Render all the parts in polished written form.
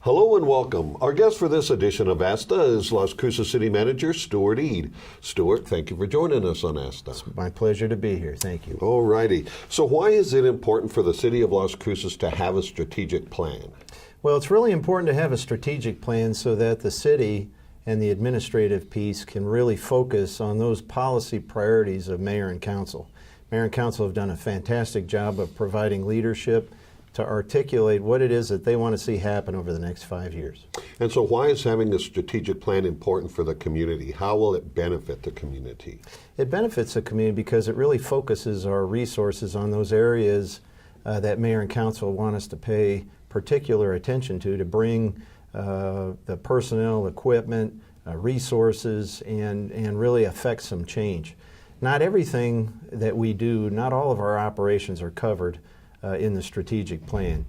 Hello and welcome. Our guest for this edition of ASTA is Las Cruces City Manager Stuart Ed. Stuart, thank you for joining us on ASTA. It's my pleasure to be here. Thank you. All righty. So why is it important for the City of Las Cruces to have a strategic plan? Well, it's really important to have a strategic plan so that the city and the administrative piece can really focus on those policy priorities of mayor and council. Mayor and council have done a fantastic job of providing leadership to articulate what it is that they want to see happen over the next 5 years. And so why is having a strategic plan important for the community? How will it benefit the community? It benefits the community because it really focuses our resources on those areas that mayor and council want us to pay particular attention to bring the personnel, equipment, resources, and really affect some change. Not everything that we do, not all of our operations are covered in the strategic plan.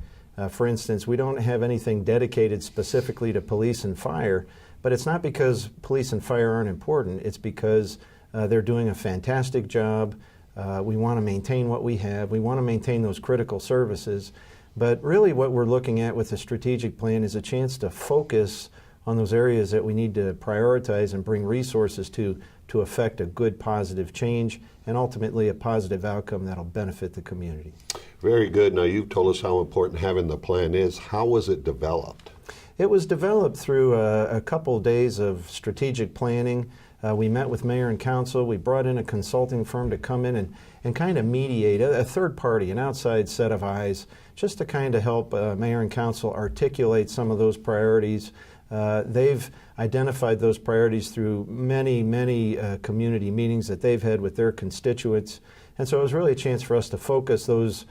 For instance, we don't have anything dedicated specifically to police and fire, but it's not because police and fire aren't important. It's because they're doing a fantastic job. We want to maintain what we have. We want to maintain those critical services. But really what we're looking at with the strategic plan is a chance to focus on those areas that we need to prioritize and bring resources to affect a good positive change and ultimately a positive outcome that'll benefit the community. Very good. Now you've told us how important having the plan is. How was it developed? It was developed through a couple days of strategic planning. We met with mayor and council. We brought in a consulting firm to come in and kind of mediate, a third party, an outside set of eyes, just to kind of help mayor and council articulate some of those priorities. They've identified those priorities through many community meetings that they've had with their constituents. And so it was really a chance for us to focus those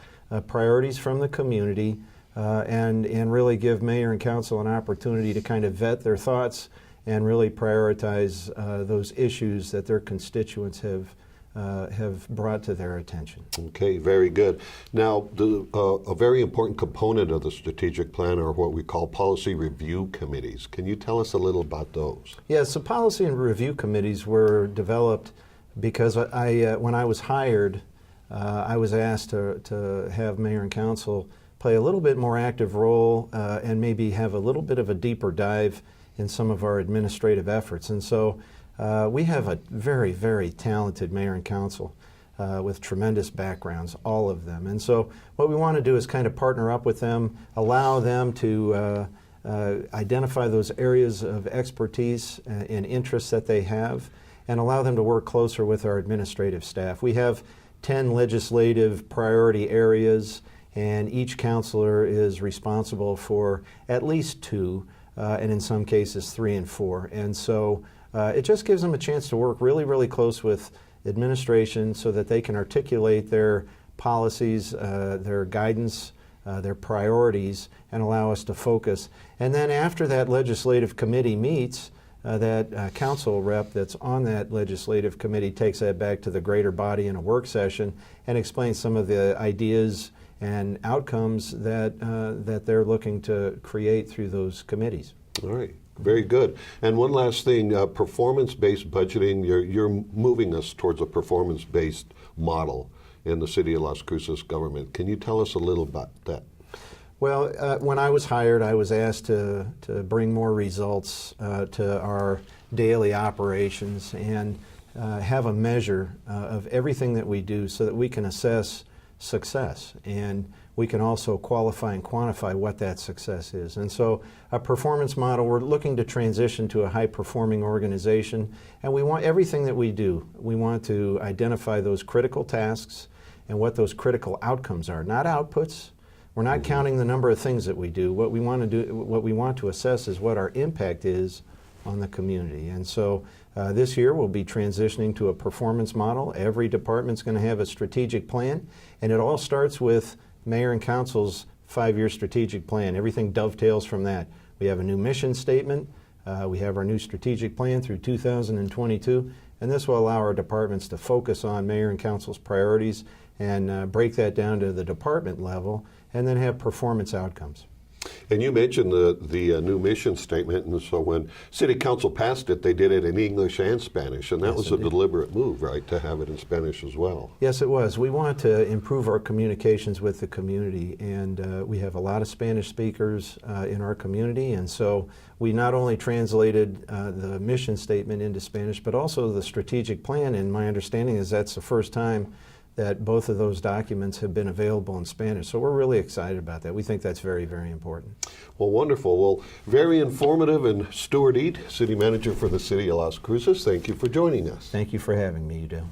priorities from the community and really give mayor and council an opportunity to kind of vet their thoughts and really prioritize those issues that their constituents have brought to their attention. Okay, very good. Now, a very important component of the strategic plan are what we call policy review committees. Can you tell us a little about those? Yes, so policy and review committees were developed because when I was hired, I was asked to have mayor and council play a little bit more active role and maybe have a little bit of a deeper dive in some of our administrative efforts. And so we have a very talented mayor and council with tremendous backgrounds, all of them. And so what we want to do is kind of partner up with them, allow them to identify those areas of expertise and interests that they have, and allow them to work closer with our administrative staff. We have 10 legislative priority areas, and each councilor is responsible for at least 2, and in some cases 3 and 4. And so it just gives them a chance to work really close with administration so that they can articulate their policies, their guidance, their priorities, and allow us to focus. And then after that legislative committee meets, that council rep that's on that legislative committee takes that back to the greater body in a work session and explains some of the ideas and outcomes that they're looking to create through those committees. All right. Very good. And one last thing, performance-based budgeting, you're moving us towards a performance-based model in the City of Las Cruces government. Can you tell us a little about that? Well, when I was hired, I was asked to bring more results to our daily operations and have a measure of everything that we do so that we can assess success, and we can also qualify and quantify what that success is. And so a performance model, we're looking to transition to a high-performing organization, and we want everything that we do, we want to identify those critical tasks and what those critical outcomes are, not outputs. We're not counting the number of things that we do. What we want to do, what we want to assess is what our impact is on the community. And so this year we'll be transitioning to a performance model. Every department's going to have a strategic plan, and it all starts with mayor and council's 5-year strategic plan. Everything dovetails from that. We have a new mission statement. We have our new strategic plan through 2022, and this will allow our departments to focus on mayor and council's priorities and break that down to the department level and then have performance outcomes. And you mentioned the new mission statement, and so when City Council passed it, they did it in English and Spanish, and that Yes, was a indeed. deliberate move, right, to have it in Spanish as well. Yes, it was. We want to improve our communications with the community, and we have a lot of Spanish speakers in our community, and so we not only translated the mission statement into Spanish, but also the strategic plan, and my understanding is that's the first time that both of those documents have been available in Spanish. So we're really excited about that. We think that's very, very important. Well, wonderful. Well, very informative. And Stuart Ed, City Manager for the City of Las Cruces, thank you for joining us. Thank you for having me, Udell.